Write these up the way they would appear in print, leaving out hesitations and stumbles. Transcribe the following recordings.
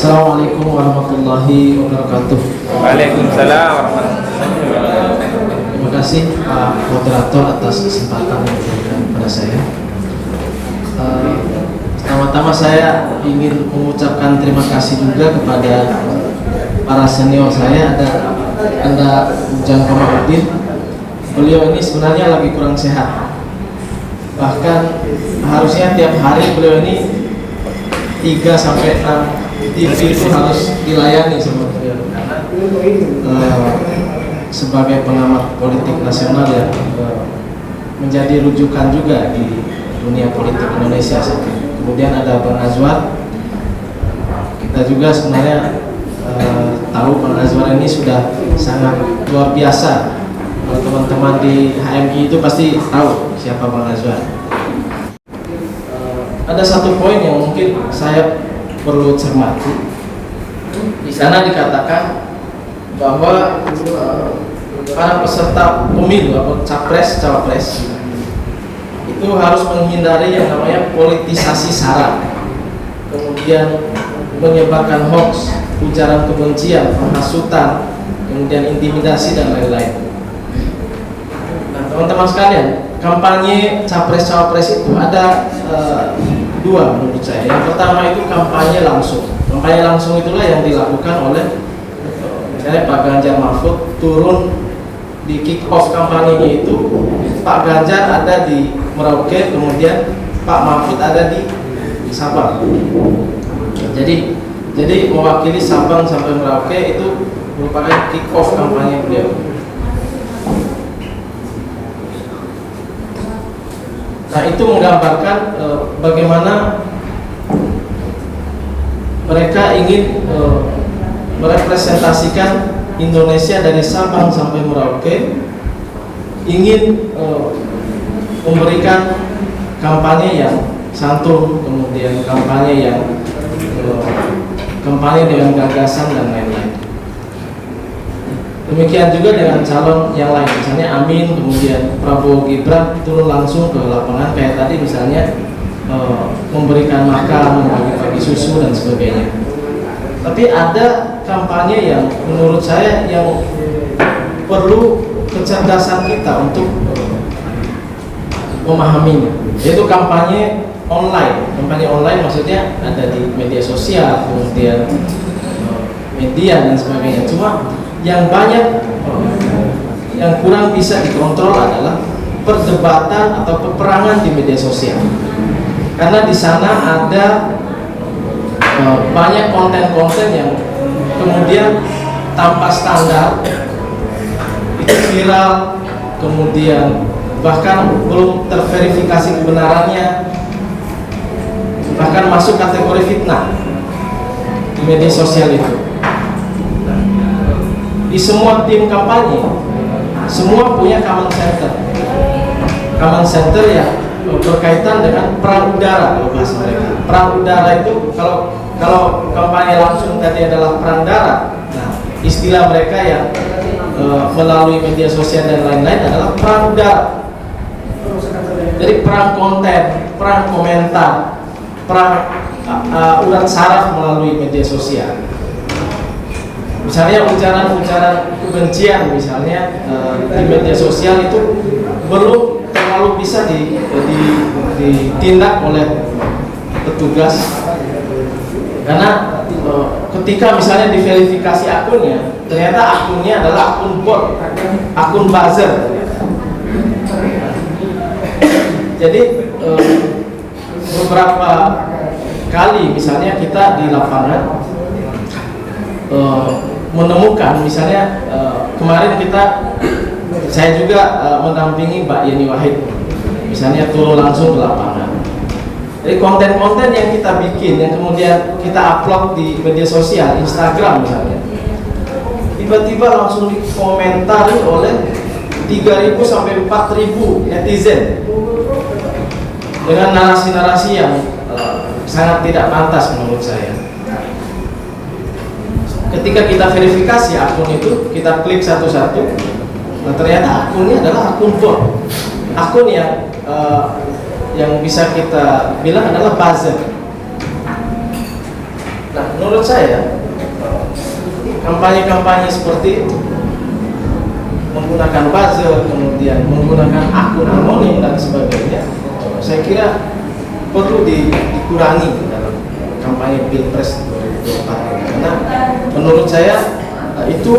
Assalamualaikum warahmatullahi wabarakatuh. Waalaikumsalam warahmatullahi wabarakatuh. Terima kasih Pak Moderator atas kesempatan yang diberikan kepada saya. Pertama-tama saya ingin mengucapkan terima kasih juga kepada para senior saya, ada Ujang Komarudin. Beliau ini sebenarnya lagi kurang sehat. Bahkan harusnya tiap hari beliau ini 3 sampai 6 TV itu harus dilayani sama beliau. Sebagai pengamat politik nasional yang menjadi rujukan juga di dunia politik Indonesia. Kemudian ada Bang Azwar. Kita juga sebenarnya tahu Bang Azwar ini sudah sangat luar biasa. Kalau teman-teman di HMI itu pasti tahu siapa Bang Azwar. Ada satu poin yang mungkin saya perlu cermati. Di sana dikatakan bahwa para peserta pemilu atau capres cawapres itu harus menghindari yang namanya politisasi sara, kemudian menyebarkan hoax, ujaran kebencian, penghasutan, kemudian intimidasi dan lain-lain. Nah, teman-teman sekalian, kampanye capres cawapres itu ada dua menurut saya. Yang pertama itu kampanye langsung. Kampanye langsung itulah yang dilakukan oleh misalnya Pak Ganjar Mahfud turun di kick off kampanyenya itu, Pak Ganjar ada di Merauke, kemudian Pak Mahfud ada di Sabang. Jadi mewakili Sabang sampai Merauke itu merupakan kick off kampanye beliau. Nah, itu menggambarkan bagaimana mereka ingin merepresentasikan Indonesia dari Sabang sampai Merauke, ingin memberikan kampanye yang santun, kemudian kampanye dengan gagasan dan lain-lain. Demikian juga dengan calon yang lain, misalnya Amin, kemudian Prabowo Gibran turun langsung ke lapangan kayak tadi misalnya memberikan makan, membagi susu dan sebagainya. Tapi ada kampanye yang menurut saya yang perlu kecerdasan kita untuk memahaminya, yaitu kampanye online. Kampanye online maksudnya ada di media sosial, kemudian media dan sebagainya. Cuma yang banyak yang kurang bisa dikontrol adalah perdebatan atau peperangan di media sosial, karena di sana ada banyak konten-konten yang kemudian tanpa standar itu viral, kemudian bahkan belum terverifikasi kebenarannya, bahkan masuk kategori fitnah di media sosial itu. Di semua tim kampanye, semua punya command center yang berkaitan dengan perang udara. Kalau bahasa mereka, perang udara itu kalau kampanye langsung tadi adalah perang darat. Nah, istilah mereka yang melalui media sosial dan lain-lain adalah perang udara. Jadi perang konten, perang komentar, perang urat saraf melalui media sosial. Misalnya ujaran-ujaran kebencian misalnya di media sosial itu belum terlalu bisa ditindak oleh petugas, karena ketika misalnya diverifikasi akunnya, ternyata akunnya adalah akun bot, akun buzzer. Jadi beberapa kali misalnya kita di lapangan menemukan misalnya kemarin saya juga mendampingi Mbak Yeni Wahid misalnya turun langsung ke lapangan. Jadi konten-konten yang kita bikin yang kemudian kita upload di media sosial, Instagram misalnya, tiba-tiba langsung dikomentari oleh 3.000 sampai 4.000 netizen dengan narasi-narasi yang sangat tidak pantas menurut saya. Ketika kita verifikasi akun itu, kita klik satu-satu, nah ternyata akunnya adalah akun bot, akun yang bisa kita bilang adalah buzzer. Nah, menurut saya kampanye-kampanye seperti itu menggunakan buzzer, kemudian menggunakan akun anonim dan sebagainya, saya kira perlu dikurangi dalam kampanye Pilpres 2024 karena menurut saya itu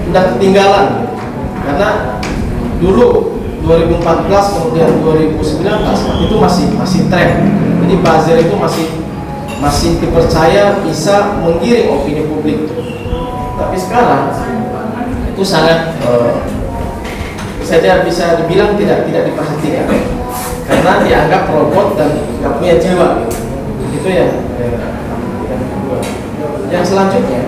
udah ketinggalan karena dulu 2014 kemudian 2019 itu masih tren. Jadi buzzer itu masih dipercaya bisa menggiring opini publik. Tapi sekarang itu sangat saya bisa dibilang tidak diperhatikan karena dianggap robot dan nggak punya jiwa. Itu yang kedua. Yang selanjutnya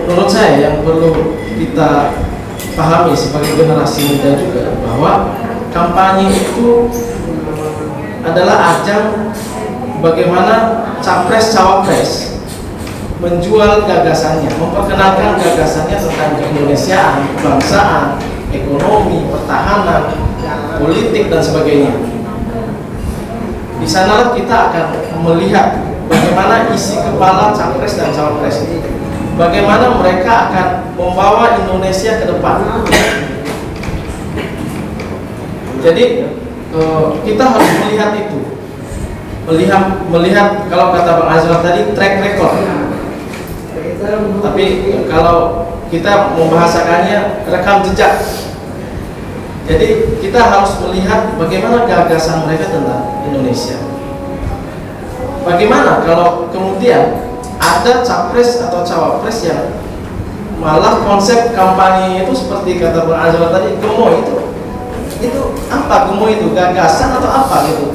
menurut saya yang perlu kita pahami sebagai generasi muda juga bahwa kampanye itu adalah ajang bagaimana capres cawapres menjual gagasannya, memperkenalkan gagasannya tentang keindonesiaan, kebangsaan, ekonomi, pertahanan, politik dan sebagainya. Di sanalah kita akan melihat bagaimana isi kepala capres dan cawapres ini. Bagaimana mereka akan membawa Indonesia ke depan. Jadi kita harus melihat itu, melihat kalau kata Bang Azwar tadi track record. Tapi kalau kita membahasakannya rekam jejak. Jadi kita harus melihat bagaimana gagasan mereka tentang Indonesia. Bagaimana kalau kemudian ada capres atau cawapres yang malah konsep kampanye itu seperti kata Bang Azwar tadi, gemoy itu apa gemoy itu, gagasan atau apa gitu,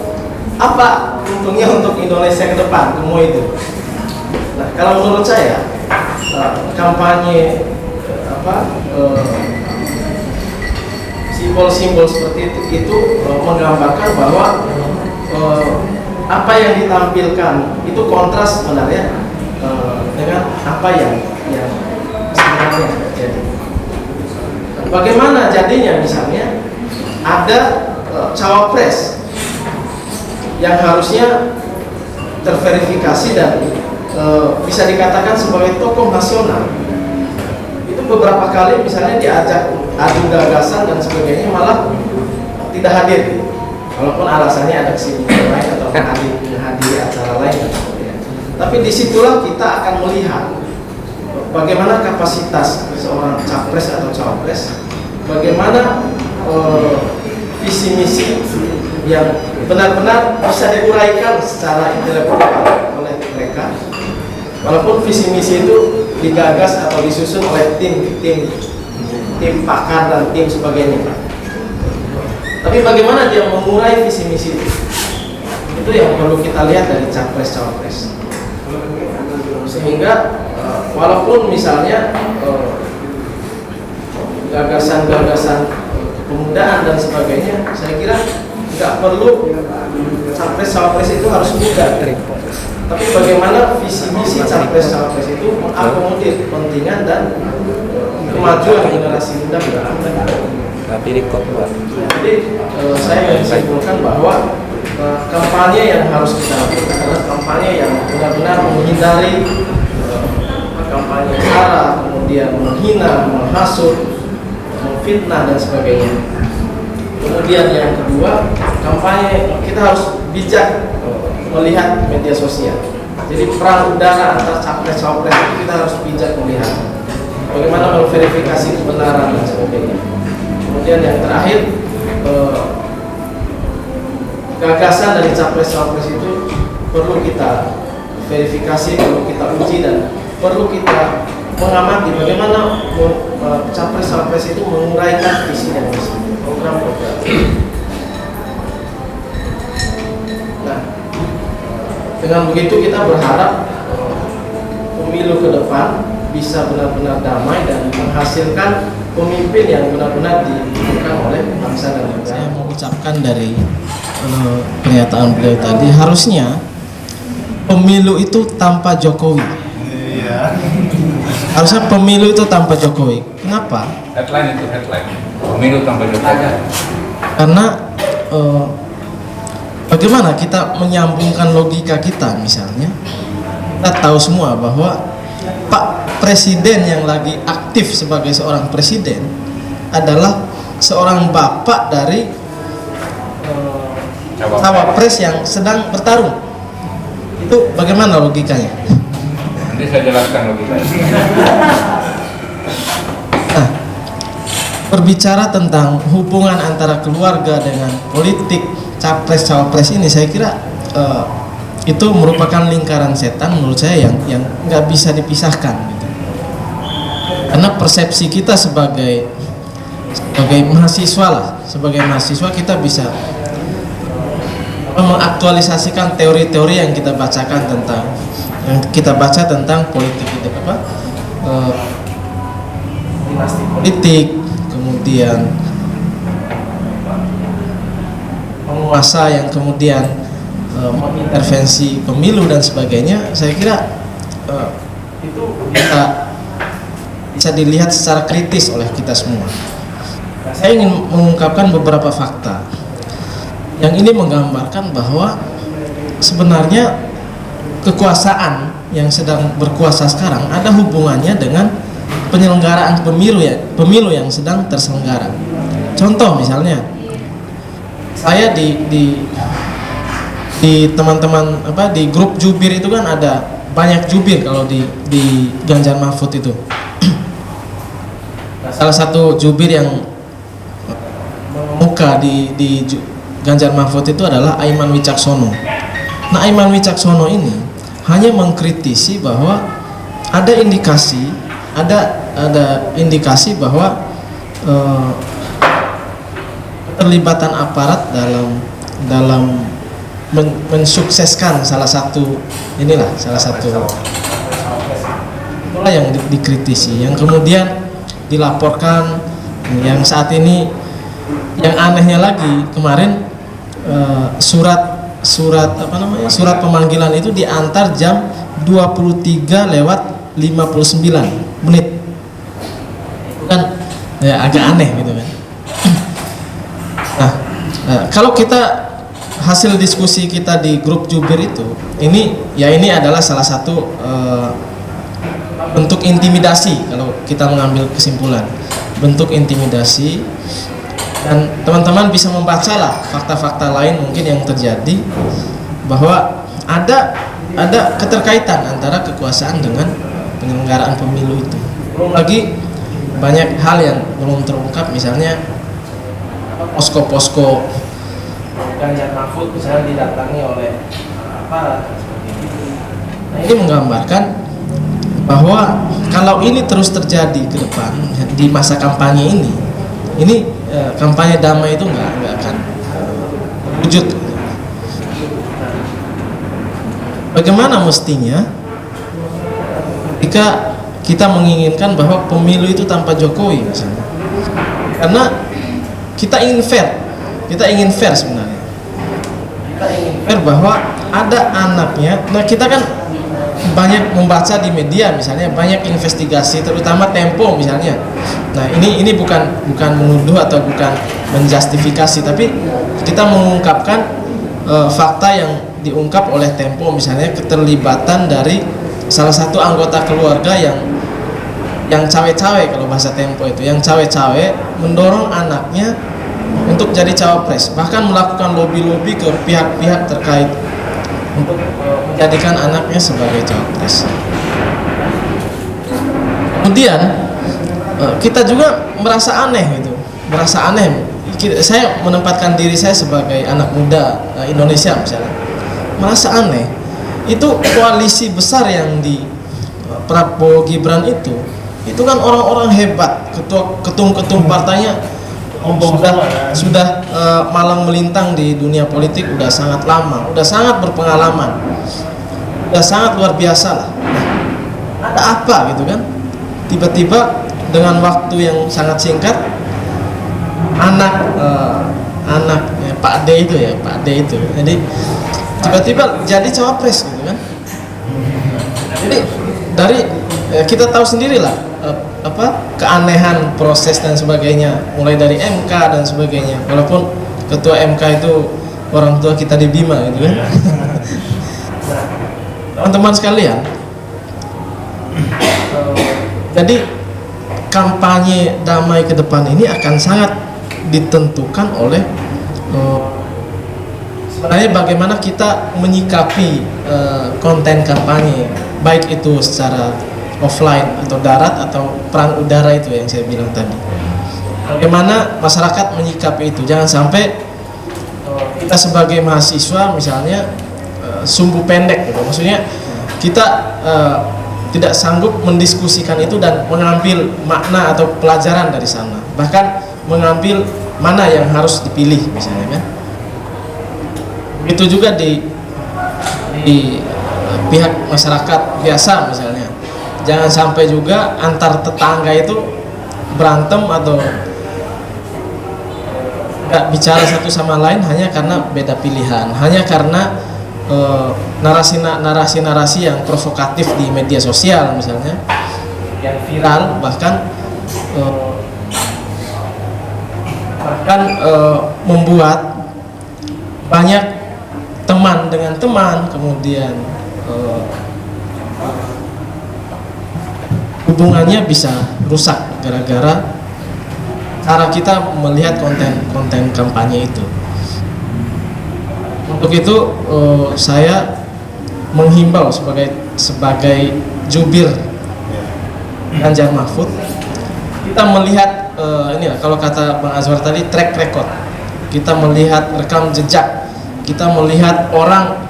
apa untungnya untuk Indonesia ke depan gemoy itu. Nah kalau menurut saya kampanye simbol-simbol seperti itu menggambarkan bahwa apa yang ditampilkan itu kontras sebenarnya dengan apa yang sebenarnya terjadi. Bagaimana jadinya misalnya ada cawapres yang harusnya terverifikasi dan bisa dikatakan sebagai tokoh nasional, itu beberapa kali misalnya diajak adu gagasan dan sebagainya malah tidak hadir, walaupun alasannya ada kesibukan lain atau menghadiri acara lain dan sebagainya. Tapi disitulah kita akan melihat bagaimana kapasitas seorang capres atau cawapres, bagaimana visi misi yang benar-benar bisa diuraikan secara intelektual oleh mereka, walaupun visi misi itu digagas atau disusun oleh tim pakar dan tim sebagainya. Tapi bagaimana dia mengurai visi misi itu yang perlu kita lihat dari capres cawapres. Sehingga walaupun misalnya gagasan-gagasan pemudaan dan sebagainya, saya kira nggak perlu capres cawapres itu harus muda. Tapi bagaimana visi misi capres cawapres itu mengakomodir kepentingan dan kemajuan generasi muda ke depan. Jadi saya ingin simpulkan bahwa kampanye yang harus kita lakukan adalah kampanye yang benar-benar menghindari kampanye sara, kemudian menghina, menghasut, memfitnah dan sebagainya. Kemudian yang kedua, kampanye kita harus bijak melihat media sosial. Jadi perang udara antar capres cawapres itu kita harus bijak melihat bagaimana memverifikasi kebenaran dan sebagainya. Kemudian yang terakhir, gagasan dari capres cawapres itu perlu kita verifikasi, perlu kita uji dan perlu kita mengamati bagaimana capres cawapres itu menguraikan visi dan misi program-program. Nah, dengan begitu kita berharap pemilu ke depan bisa benar-benar damai dan menghasilkan pemimpin yang benar-benar dibutuhkan oleh bangsa dan negara. Saya mau ucapkan dari pernyataan beliau tadi, harusnya pemilu itu tanpa Jokowi. Iya. Harusnya pemilu itu tanpa Jokowi. Kenapa? Headline itu headline. Pemilu tanpa Jokowi. Karena bagaimana kita menyambungkan logika kita? Misalnya kita tahu semua bahwa Pak Presiden yang lagi aktif sebagai seorang presiden adalah seorang bapak dari cawapres yang sedang bertarung. Itu bagaimana logikanya? Nanti saya jelaskan logikanya. Nah, berbicara tentang hubungan antara keluarga dengan politik, capres cawapres ini, saya kira itu merupakan lingkaran setan menurut saya yang nggak bisa dipisahkan gitu. Karena persepsi kita sebagai mahasiswa lah, sebagai mahasiswa kita bisa mengaktualisasikan teori-teori yang kita bacakan tentang politik itu dinasti politik, kemudian penguasa yang kemudian mengintervensi pemilu dan sebagainya. Saya kira itu bisa dilihat secara kritis oleh kita semua. Saya ingin mengungkapkan beberapa fakta yang ini menggambarkan bahwa sebenarnya kekuasaan yang sedang berkuasa sekarang ada hubungannya dengan penyelenggaraan pemilu yang sedang terselenggara. Contoh misalnya, saya di teman-teman di grup jubir itu kan ada banyak jubir kalau di Ganjar Mahfud itu. Salah satu jubir yang muka di Ganjar Mahfud itu adalah Aiman Wicaksono. Nah, Aiman Wicaksono ini hanya mengkritisi bahwa ada indikasi bahwa keterlibatan aparat dalam mensukseskan salah satu itulah yang dikritisi, yang kemudian dilaporkan. Yang saat ini yang anehnya lagi, kemarin surat pemanggilan itu diantar jam 23:59 itu kan ya agak aneh gitu kan. Nah, kalau kita hasil diskusi kita di grup jubir itu, ini adalah salah satu bentuk intimidasi kalau kita mengambil kesimpulan, bentuk intimidasi. Dan teman-teman bisa membacalah fakta-fakta lain mungkin yang terjadi bahwa ada keterkaitan antara kekuasaan dengan penyelenggaraan pemilu itu. Belum lagi banyak hal yang belum terungkap, misalnya posko-posko Ganjar Mahfud misalnya didatangi oleh aparat. Nah, ini menggambarkan bahwa kalau ini terus terjadi ke depan di masa kampanye ini kampanye damai itu nggak akan wujud. Bagaimana mestinya jika kita menginginkan bahwa pemilu itu tanpa Jokowi misalnya? Karena kita ingin fair sebenarnya. Kita ingin fair bahwa ada anaknya. Nah, kita kan banyak membaca di media misalnya, banyak investigasi terutama Tempo misalnya. Nah, ini bukan menuduh atau bukan menjustifikasi, tapi kita mengungkapkan fakta yang diungkap oleh Tempo, misalnya keterlibatan dari salah satu anggota keluarga yang cawe-cawe, kalau bahasa Tempo itu yang cawe-cawe mendorong anaknya untuk jadi cawapres, bahkan melakukan lobby-lobby ke pihak-pihak terkait untuk menjadikan anaknya sebagai cawapres. Kemudian kita juga merasa aneh gitu, saya menempatkan diri saya sebagai anak muda Indonesia misalnya, merasa aneh. Itu koalisi besar yang di Prabowo Gibran itu kan orang-orang hebat, ketum-ketum partainya sudah malang melintang di dunia politik, udah sangat lama, udah sangat berpengalaman, udah sangat luar biasa lah. Ada apa gitu kan? Tiba-tiba dengan waktu yang sangat singkat, anak Pak D itu, jadi tiba-tiba jadi cawapres gitu kan. Jadi dari kita tahu sendirilah keanehan proses dan sebagainya, mulai dari MK dan sebagainya. Walaupun ketua MK itu orang tua kita di Bima gitu kan. Teman-teman sekalian, jadi kampanye damai ke depan ini akan sangat ditentukan oleh sebenarnya bagaimana kita menyikapi konten kampanye, baik itu secara offline atau darat atau perang udara itu yang saya bilang tadi. Bagaimana masyarakat menyikapi itu, jangan sampai kita sebagai mahasiswa misalnya sumbu pendek gitu. Maksudnya kita tidak sanggup mendiskusikan itu dan mengambil makna atau pelajaran dari sana, bahkan mengambil mana yang harus dipilih misalnya kan. Itu juga di pihak masyarakat biasa misalnya, jangan sampai juga antar tetangga itu berantem atau nggak bicara satu sama lain hanya karena beda pilihan, hanya karena narasi-narasi yang provokatif di media sosial misalnya, yang viral, bahkan membuat banyak teman dengan teman, kemudian hubungannya bisa rusak gara-gara cara kita melihat konten kampanye itu. Untuk itu saya menghimbau sebagai jubir Ganjar Mahfud, kita melihat ini kalau kata Bang Azwar tadi, track record, kita melihat rekam jejak, kita melihat orang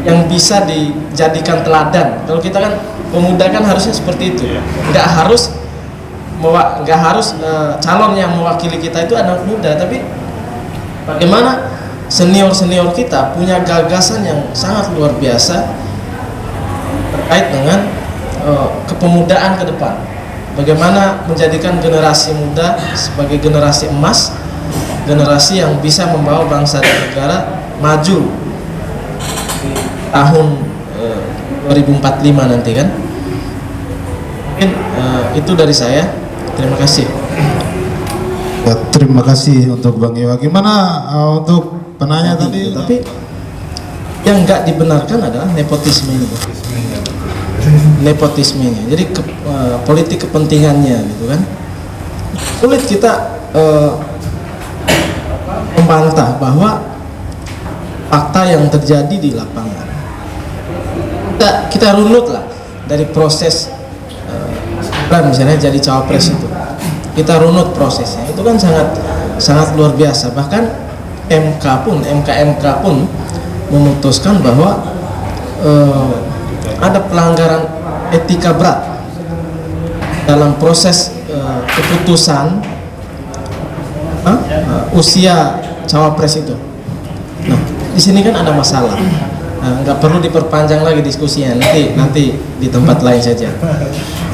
yang bisa dijadikan teladan. Kalau kita kan pemuda kan harusnya seperti itu, nggak harus calon yang mewakili kita itu anak muda, tapi bagaimana senior kita punya gagasan yang sangat luar biasa terkait dengan kepemudaan ke depan. Bagaimana menjadikan generasi muda sebagai generasi emas, generasi yang bisa membawa bangsa dan negara maju di tahun 2045 nanti kan. Mungkin itu dari saya. Terima kasih. Ya, terima kasih untuk Bang Iwa. Gimana untuk penanya tadi? Tapi yang nggak dibenarkan adalah nepotisme ini. Nepotismenya. Jadi politik kepentingannya gitu kan. Sulit kita membantah bahwa fakta yang terjadi di lapangan. Kita runut lah dari proses misalnya jadi cawapres itu. Kita runut prosesnya. Itu kan sangat luar biasa. Bahkan MK pun memutuskan bahwa ada pelanggaran etika berat dalam proses keputusan usia cawapres itu. Nah, di sini kan ada masalah. Nggak perlu diperpanjang lagi diskusinya, nanti di tempat lain saja.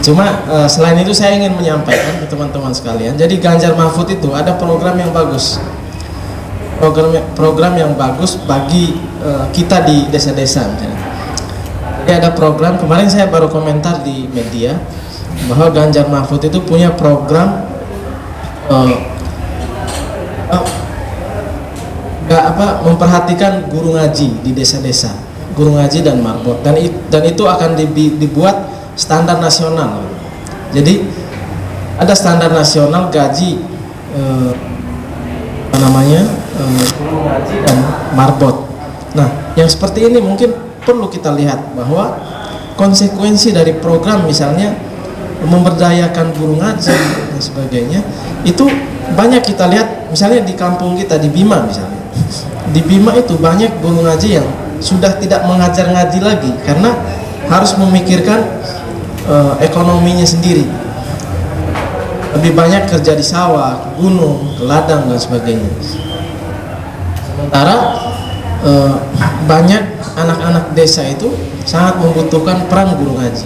Cuma selain itu saya ingin menyampaikan ke teman-teman sekalian. Jadi Ganjar Mahfud itu ada program yang bagus. Program yang bagus bagi kita di desa-desa misalnya. Jadi ada program, kemarin saya baru komentar di media bahwa Ganjar Mahfud itu punya program memperhatikan guru ngaji di desa-desa, guru ngaji dan marbot, dan itu akan dibuat standar nasional. Jadi ada standar nasional gaji guru ngaji dan marbot. Nah, yang seperti ini mungkin perlu kita lihat bahwa konsekuensi dari program misalnya memberdayakan guru ngaji dan sebagainya itu banyak kita lihat misalnya di kampung kita di Bima misalnya. Di Bima itu banyak guru ngaji yang sudah tidak mengajar ngaji lagi karena harus memikirkan ekonominya sendiri. Lebih banyak kerja di sawah, gunung, ke ladang dan sebagainya. Sementara banyak anak-anak desa itu sangat membutuhkan peran guru ngaji.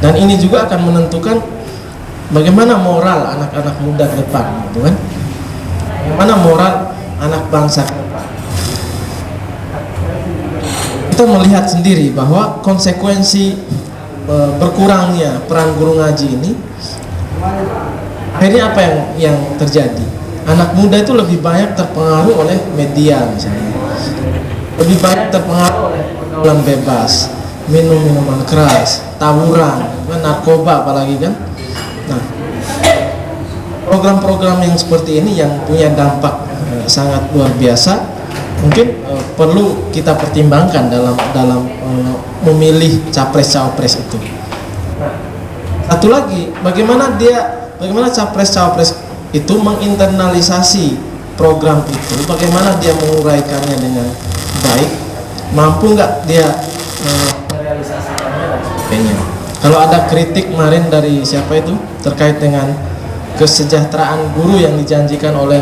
Dan ini juga akan menentukan bagaimana moral anak-anak muda ke depan, gitu kan? Bagaimana moral anak bangsa ke depan. Kita melihat sendiri bahwa konsekuensi berkurangnya peran guru ngaji ini akhirnya apa yang terjadi? anak muda itu lebih banyak terpengaruh oleh media misalnya, lebih banyak terpengaruh oleh pergaulan bebas, minum minuman keras, tawuran, narkoba apalagi kan. Nah, program-program yang seperti ini yang punya dampak sangat luar biasa, mungkin perlu kita pertimbangkan dalam memilih capres-cawapres itu. Satu lagi, bagaimana capres-cawapres itu menginternalisasi program itu, bagaimana dia menguraikannya dengan baik, mampu nggak dia merealisasikannya dan sebagainya. Kalau ada kritik kemarin dari siapa itu terkait dengan kesejahteraan guru yang dijanjikan oleh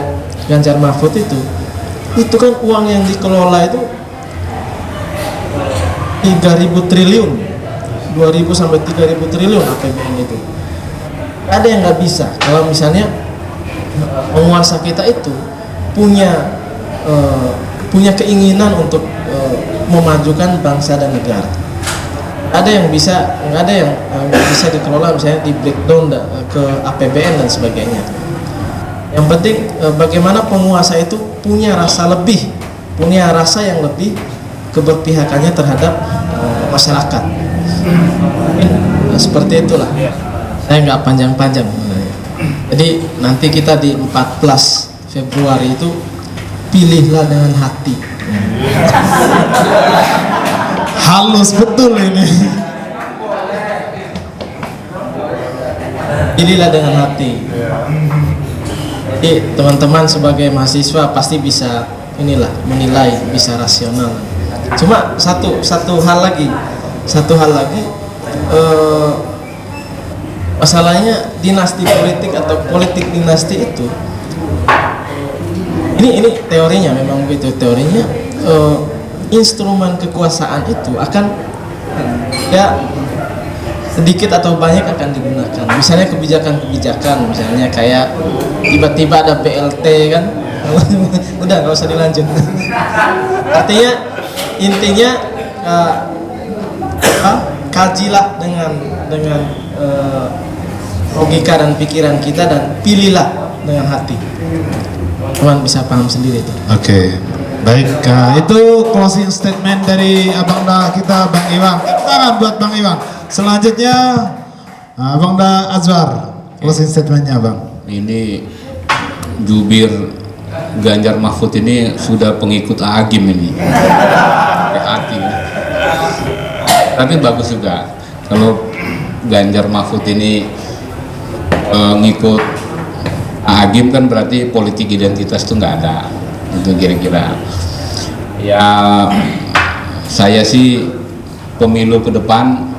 Ganjar Mahfud itu kan uang yang dikelola itu 3.000 triliun, 2.000 sampai 3.000 triliun APBN itu. Ada yang nggak bisa kalau misalnya penguasa kita itu punya keinginan untuk memajukan bangsa dan negara. Ada yang bisa, nggak ada yang bisa dikelola misalnya di breakdown ke APBN dan sebagainya. Yang penting bagaimana penguasa itu punya rasa yang lebih keberpihakannya terhadap masyarakat. Seperti itulah. Saya nggak panjang-panjang. Jadi nanti kita di 14 Februari itu pilihlah dengan hati. Halus betul ini. Pilihlah dengan hati. Jadi teman-teman sebagai mahasiswa pasti bisa menilai, bisa rasional. Cuma satu hal lagi, masalahnya dinasti politik atau politik dinasti itu, ini teorinya memang begitu, teorinya instrumen kekuasaan itu akan ya sedikit atau banyak akan digunakan. Misalnya kebijakan-kebijakan, misalnya kayak tiba-tiba ada BLT kan, udah nggak usah dilanjut. Artinya intinya kajilah dengan logika dan pikiran kita dan pilihlah dengan hati. Teman bisa paham sendiri itu. Oke. Baik, itu closing statement dari Abang Da kita, Bang Iwan. Tepuk tangan buat Bang Iwan. Selanjutnya Abang Da Azwar, closing statementnya Bang. Ini jubir Ganjar Mahfud ini sudah pengikut Agim ini. Hati. Tapi bagus juga kalau Ganjar Mahfud ini ngikut Agim, kan berarti politik identitas itu nggak ada. Itu kira-kira ya, saya sih pemilu ke depan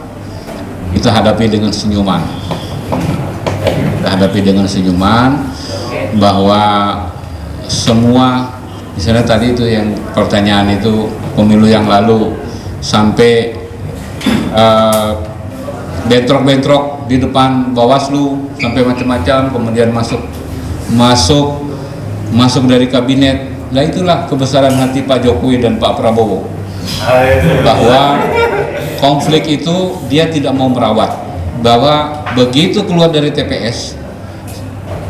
kita hadapi dengan senyuman, bahwa semua, misalnya tadi itu yang pertanyaan itu pemilu yang lalu sampai bentrok-bentrok di depan Bawaslu sampai macam-macam, kemudian masuk dari kabinet. Nah, itulah kebesaran hati Pak Jokowi dan Pak Prabowo, bahwa konflik itu dia tidak mau merawat, bahwa begitu keluar dari TPS,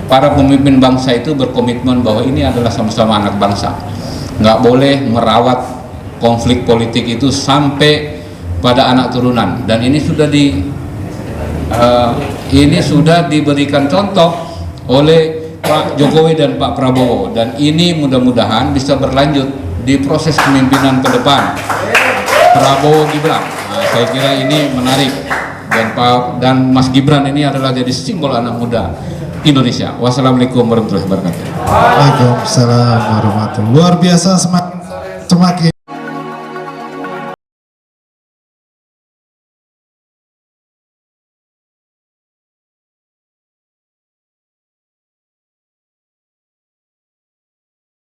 para pemimpin bangsa itu berkomitmen bahwa ini adalah sama-sama anak bangsa, nggak boleh merawat konflik politik itu sampai pada anak turunan. Dan ini sudah diberikan contoh oleh Pak Jokowi dan Pak Prabowo, dan ini mudah-mudahan bisa berlanjut di proses kepemimpinan ke depan Prabowo Gibran. Saya kira ini menarik, dan Mas Gibran ini adalah jadi simbol anak muda Indonesia. Wassalamualaikum warahmatullahi wabarakatuh. Waalaikumsalam warahmatullahi wabarakatuh. Luar biasa, semakin